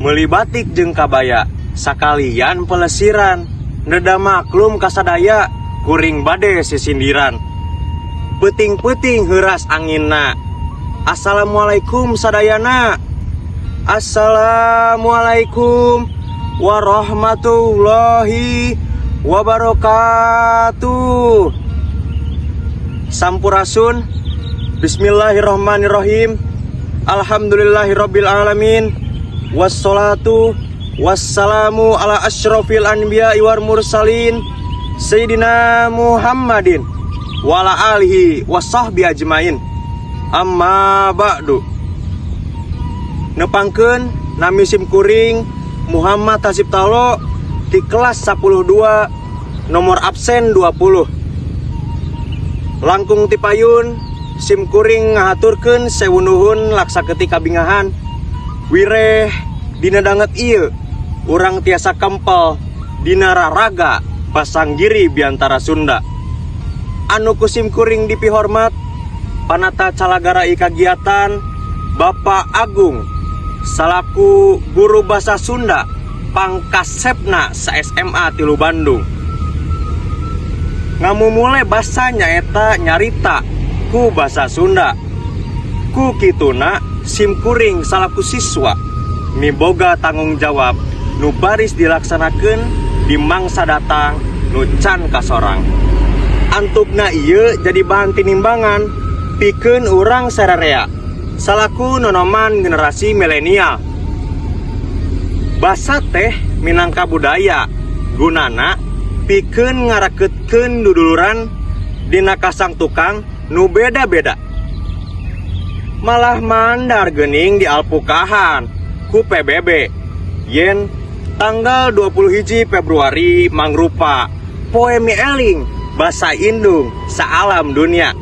meuli batik jeung kabaya sakalian pelesiran, neda maklum kasadaya kuring bade sisindiran. Peuting-peuting heuras anginna. Assalamualaikum sadayana. Assalamualaikum warahmatullahi wabarakatuh. Sampurasun. Bismillahirrahmanirrahim. Alhamdulillahirabbil alamin. Wassalatu wassalamu ala asyrafil anbiya'i wal mursalin Sayyidina Muhammadin wa ala alihi wasahbi ajmain. Amma ba'du. Nepangkeun nami sim kuring Muhammad Hasib Talo di kelas 102 nomor absen 20. Langkung ti payun sim kuring ngahaturkeun sewu nuhun laksakeuti kabingahan. Wireh dina danget ieu urang tiasa kempel dina raraga pasanggiri biantara Sunda. Anu kusim kuring dipihormat panata calagarai kagiatan Bapak Agung salaku guru basa Sunda pangkasepna sa SMA tilu Bandung. Ngamumule basa nyaeta nyarita ku basa Sunda. Ku kituna sim kuring salaku siswa miboga tanggung jawab nu baris dilaksanakeun di mangsa datang nu can kasorang. Antupna ieu jadi bahan tinimbangan pikeun urang sararea salaku nonoman generasi milenial. Basa teh minangka budaya gunana pikeun ngarakeutkeun duduluran dina kasang tukang nu beda-beda. Malah mandar geuning di alpukahan ku PBB yen tanggal 21 Februari mangrupa poe mieling basa Indung saalam dunia.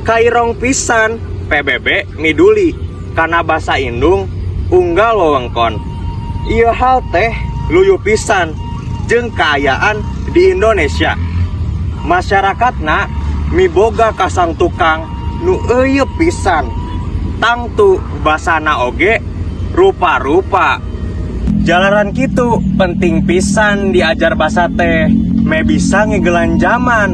Kairong pisan PBB miduli kana basa Indung unggal wewengkon. Ieu hal teh luyu pisan jeung kaayaan di Indonesia. Masyarakatna miboga kasang tukang nu eueuh pisan. Tangtu basana oge rupa-rupa. Jalaran kitu penting pisan diajar basa teh me bisa ngegelan zaman.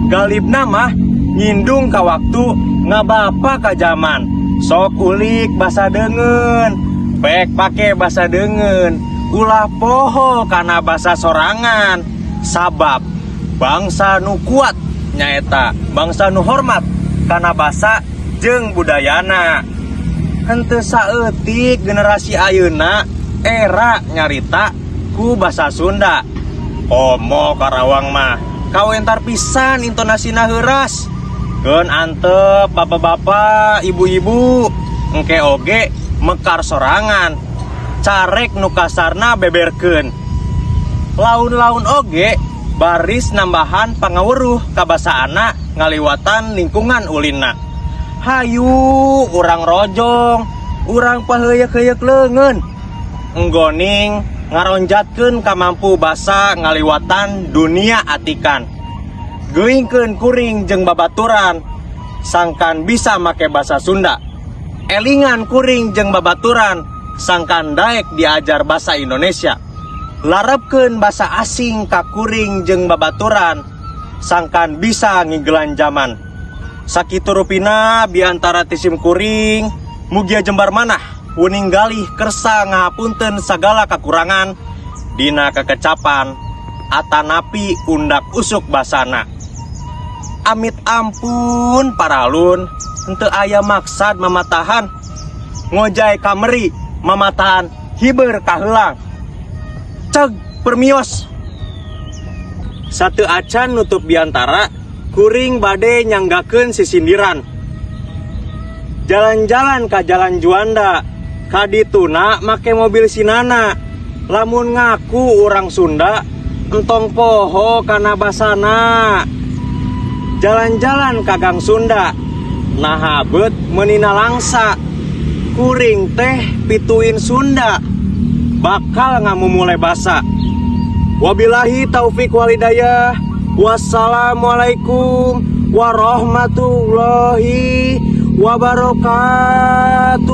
Galibna mah ngindung ka waktu ngabapa ka zaman. Sok ulik basa deungeun, pek pake basa deungeun, ulah poho kana basa sorangan. Sabab bangsa nu kuat nyaeta bangsa nu hormat kana basa jeung budayana. Henteu saeutik generasi ayeuna era nyarita ku basa Sunda. Omo Karawang mah kawentar pisan intonasina heuras. Keun antep bapak-bapak, ibu-ibu, engke oge mekar sorangan. Carek nu kasarna beberkeun. Laun-laun oge baris nambahan pangaweuruh ka basaana ngaliwatan lingkungan ulinna. Hayu urang rojong, urang paheuyeuk-heuyeuk leungeun. Enggoning ngaronjatkeun kamampu basa ngaliwatan dunia atikan. Geuingkeun kuring jeung babaturan sangkan bisa make basa Sunda. Elingan kuring jeung babaturan sangkan daek diajar basa Indonesia. Larepkeun basa asing ka kuring jeung babaturan sangkan bisa ngigelan zaman. Sakitu rupina biantara tisim kuring mugia jembar manah wuning galih kersa ngahapunten sagala kakurangan dina kekecapan atanapi undak usuk basana. Amit ampun paralun henteu aya maksad mamatahan ngojay kameri mamatahan hiber kaheulang. Ceg permios. Satu acan nutup biantara kuring bade nyanggakeun sisindiran. Jalan-jalan ka jalan Juanda kadituna make mobil sinana. Lamun ngaku urang Sunda entong poho kana basana. Jalan-jalan ka Gang Sunda nah beut meunina langsa. Kuring teh pituin Sunda bakal ngamumule basa. Wabillahi taufik walhidayah. Wassalamualaikum warahmatullahi wabarakatuh.